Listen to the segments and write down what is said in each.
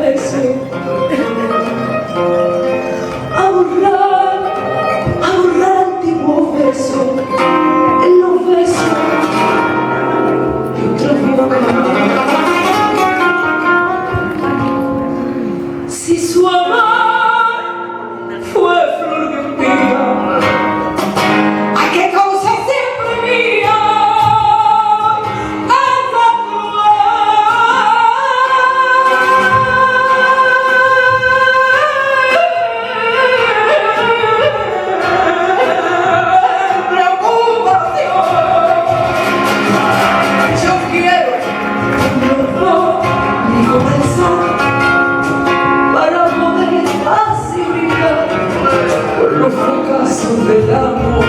beso, a borrar antiguos besos, en los besos de otras bocas. Si su amor fue flor de un día, ¿a qué cosa siempre mía? Los fracasos del amor.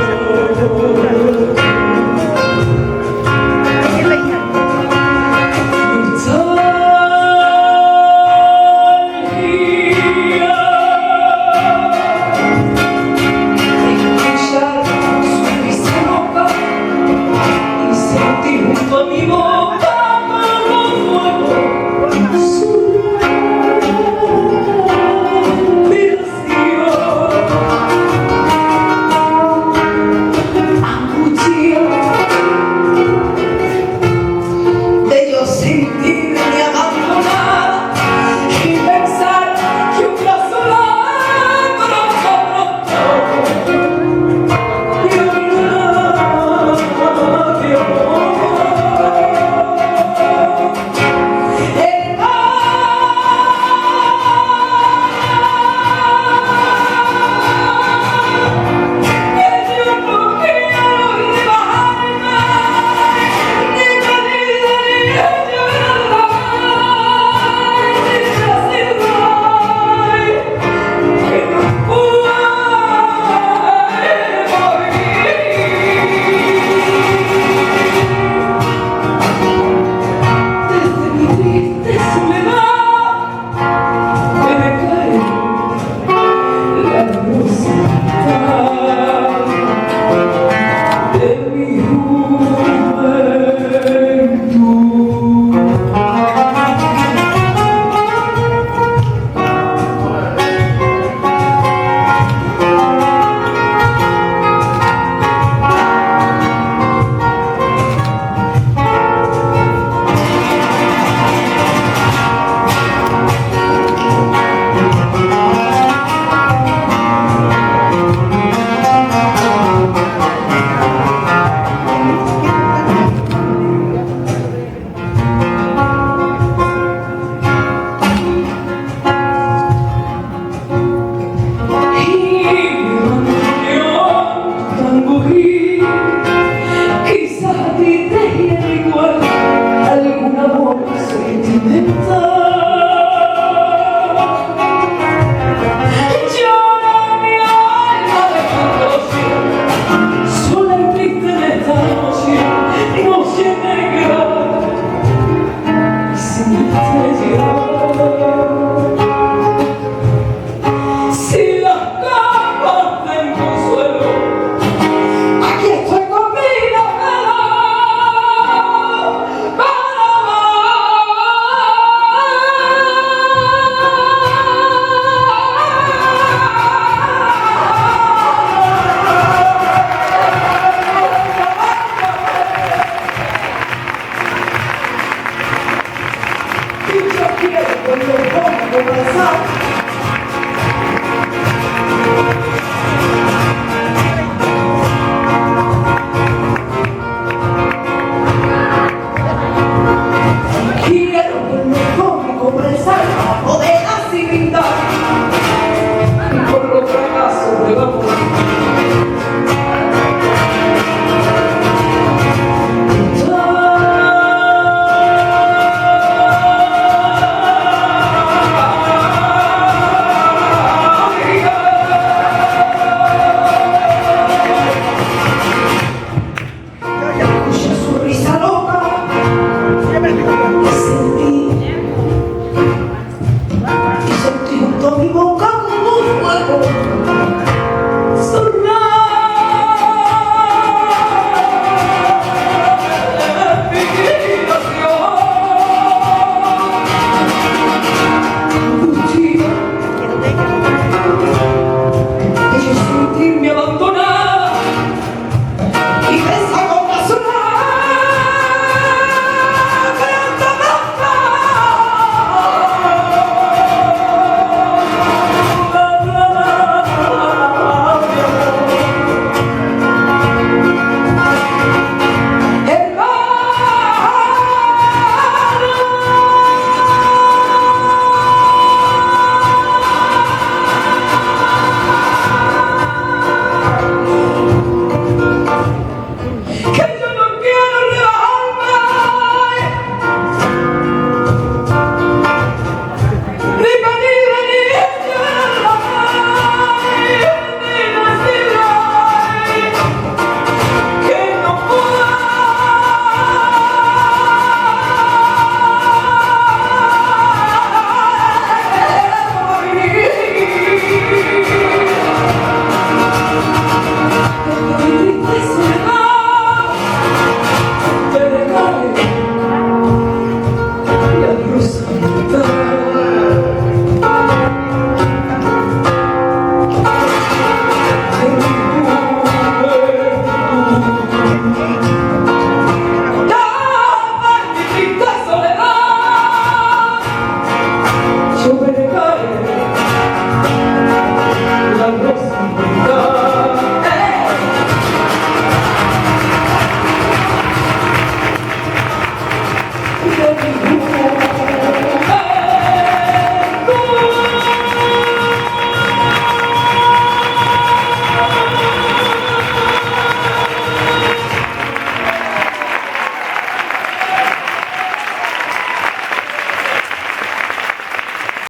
Escuchar su risa loca y sentir junto a mi boca como fuego su sentirme abandonada y pensar que un brazo largo pronto y quizás a ti te hiere igual algún amor sentimental. Llora mi alma de frustración, sola y triste en esta noche negra y sin estrella. Si las capas del consuelo, aquí estoy con mi novela para y yo quiero con los ojos pasar.